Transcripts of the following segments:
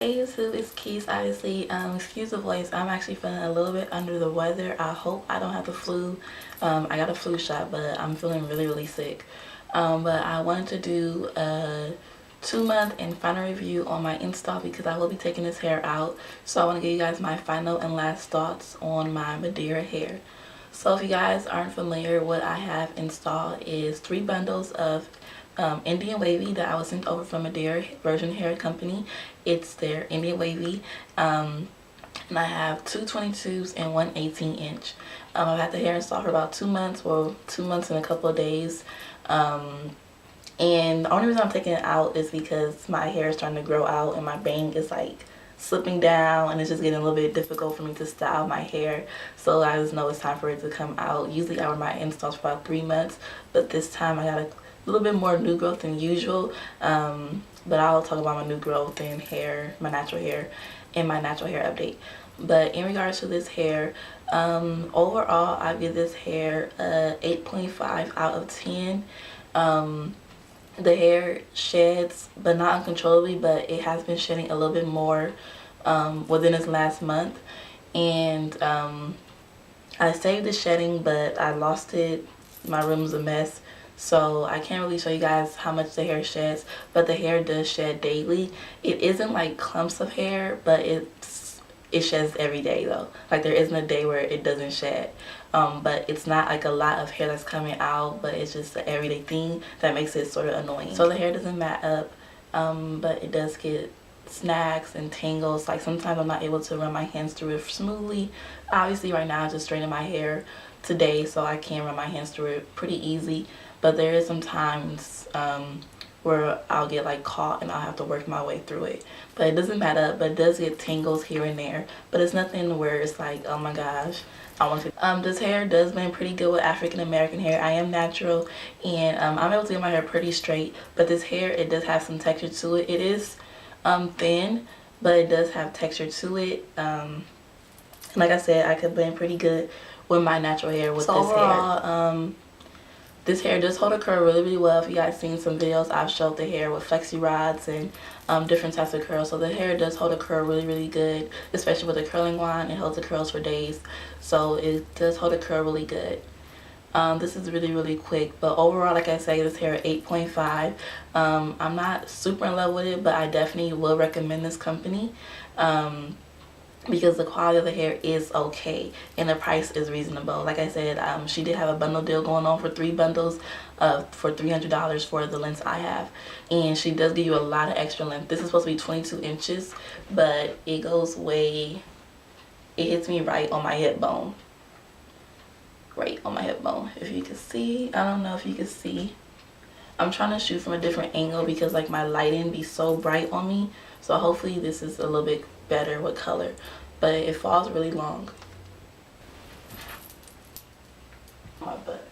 Hey YouTube, it's Keys. Obviously, excuse the voice. I'm actually feeling a little bit under the weather. I hope I don't have the flu. I got a flu shot, but I'm feeling really sick. But I wanted to do a 2-month and final review on my install because I will be taking this hair out. So I want to give you guys my final and last thoughts on my Madira hair. So if you guys aren't familiar, what I have installed is 3 bundles of Indian Wavy that I was sent over from Madira Virgin Hair Company. It's their Indian Wavy. And I have 2 22s and 1 18-inch. I've had the hair installed for about 2 months, well 2 months and a couple of days. And the only reason I'm taking it out is because my hair is starting to grow out and my bang is like slipping down and it's just getting a little bit difficult for me to style my hair. So I just know it's time for it to come out. Usually I wear my installs for about 3 months, but this time I got a little bit more new growth than usual. But I'll talk about my new growth and hair, my natural hair, and my natural hair update. But in regards to this hair, overall I give this hair a 8.5 out of 10. The hair sheds, but not uncontrollably, but it has been shedding a little bit more within this last month. And I saved the shedding, but I lost it. My room's a mess, so I can't really show you guys how much the hair sheds, but the hair does shed daily. It isn't like clumps of hair, but it sheds every day though. Like there isn't a day where it doesn't shed. But it's not like a lot of hair that's coming out, but it's just an everyday thing that makes it sort of annoying. So the hair doesn't mat up, but it does get snags and tangles. Like sometimes I'm not able to run my hands through it smoothly. Obviously right now I just straightened my hair today, so I can run my hands through it pretty easy. But there is some times where I'll get like caught and I'll have to work my way through it. But it doesn't matter, but it does get tangles here and there. But it's nothing where it's like, oh my gosh, I want to. This hair does blend pretty good with African American hair. I am natural and I'm able to get my hair pretty straight. But this hair, it does have some texture to it. It is thin, but it does have texture to it. Like I said, I could blend pretty good with my natural hair with this hair. This hair does hold a curl really well. If you guys seen some videos, I've showed the hair with flexi rods and different types of curls. So the hair does hold a curl really good, especially with the curling wand. It holds the curls for days. So it does hold a curl really good. This is really quick, but overall, like I say, this hair 8.5. I'm not super in love with it, but I definitely will recommend this company. Because the quality of the hair is okay and the price is reasonable. Like I said, she did have a bundle deal going on for 3 bundles for $300 for the lengths I have, and she does give you a lot of extra length. This is supposed to be 22 inches, but it goes way, it hits me right on my hip bone. Right on my hip bone, if you can see. I don't know if you can see. I'm trying to shoot from a different angle because like my lighting be so bright on me, so hopefully this is a little bit better with color, but it falls really long. But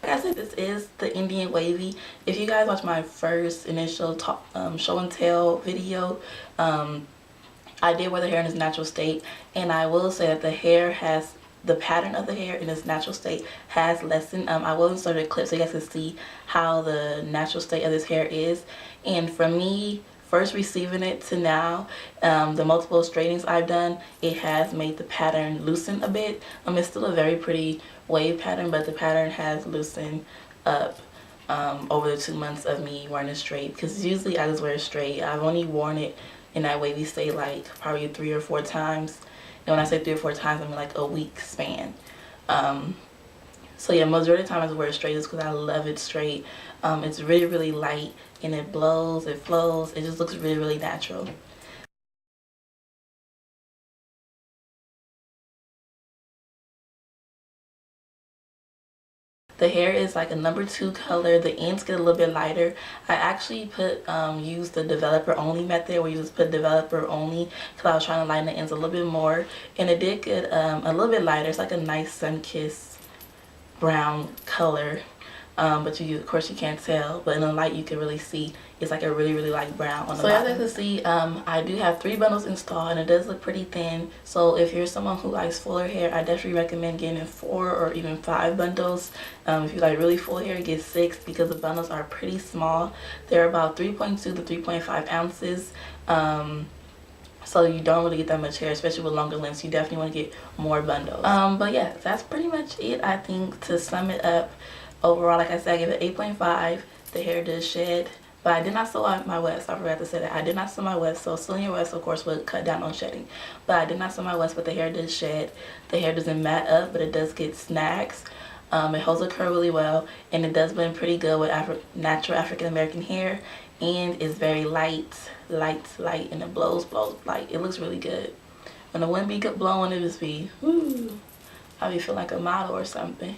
like I said, this is the Indian Wavy. If you guys watch my first initial show and tell video, I did wear the hair in its natural state, and I will say that the hair has, the pattern of the hair in its natural state has lessened. I will insert a clip so you guys can see how the natural state of this hair is. And for me, first receiving it to now, the multiple straightens I've done, it has made the pattern loosen a bit. It's still a very pretty wave pattern, but the pattern has loosened up over the 2 months of me wearing it straight. Because usually I just wear it straight. I've only worn it in that wavy state like probably 3 or 4 times. And when I say 3 or 4 times, I mean like a week span. So yeah, majority of the time I wear it straight just because I love it straight. It's really light and it blows, it flows, it just looks really natural. The hair is like a number 2 color. The ends get a little bit lighter. I actually used the developer only method where you just put developer only because I was trying to lighten the ends a little bit more, and it did get a little bit lighter. It's like a nice sun-kissed brown color. But of course you can't tell, but in the light you can really see it's like a really light brown on the bottom. So as you can see, I do have 3 bundles installed and it does look pretty thin. So if you're someone who likes fuller hair, I definitely recommend getting 4 or even 5 bundles. If you like really full hair, get 6 because the bundles are pretty small. They're about 3.2 to 3.5 ounces. so you don't really get that much hair, especially with longer lengths. You definitely want to get more bundles. But yeah, that's pretty much it. I think to sum it up, overall, like I said, I give it 8.5. The hair does shed, but I did not sew out my wefts. I forgot to say that. I did not sew my wefts. So sewing your wefts, of course, would cut down on shedding, but I did not sew my wefts. But the hair does shed. The hair doesn't mat up, but it does get snags. It holds a curl really well, and it does blend pretty good with natural African American hair, and it's very light, and it blows light. It looks really good. When the wind be blowing, it just be, whoo, I be feeling like a model or something.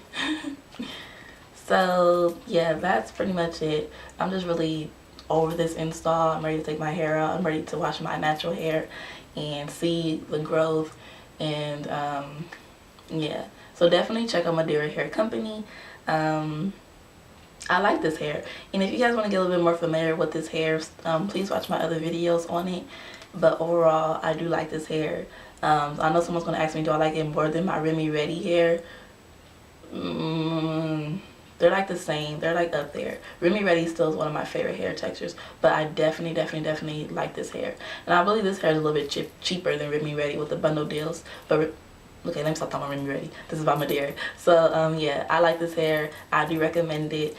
So yeah, that's pretty much it. I'm just really over this install. I'm ready to take my hair out. I'm ready to wash my natural hair and see the growth. And yeah, so definitely check out Madira Hair Company. I like this hair, and if you guys want to get a little bit more familiar with this hair, please watch my other videos on it. But overall, I do like this hair. I know someone's going to ask me, do I like it more than my Remy Ready hair? They're like the same. They're like up there. Remy Ready still is one of my favorite hair textures, but I definitely like this hair. And I believe this hair is a little bit cheaper than Remy Ready with the bundle deals. But okay, let me stop talking about Remy Ready. This is about Madira. So yeah, I like this hair. I do recommend it.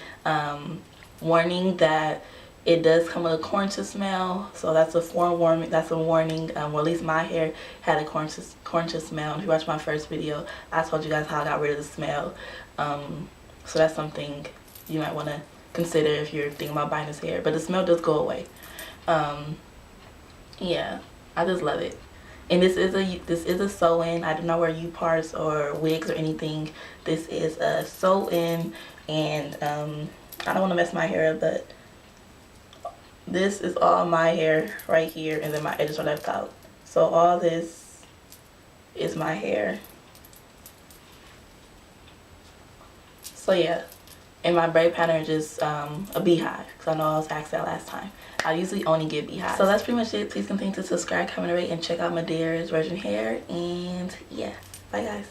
Warning that it does come with a corn smell, so that's a forewarning. That's a warning. Or at least my hair had a corn smell. If you watched my first video, I told you guys how I got rid of the smell. So that's something you might want to consider if you're thinking about buying this hair. But the smell does go away. Yeah, I just love it. And this is a sew-in. I do not wear U-parts or wigs or anything. This is a sew-in, and I don't want to mess my hair up, but this is all my hair right here, and then my edges are left out. So all this is my hair. So yeah, and my braid pattern is just a beehive, because I know I was asked that last time. I usually only get beehives. So that's pretty much it. Please continue to subscribe, comment, rate, and check out Madira's Virgin Hair. And yeah, bye guys.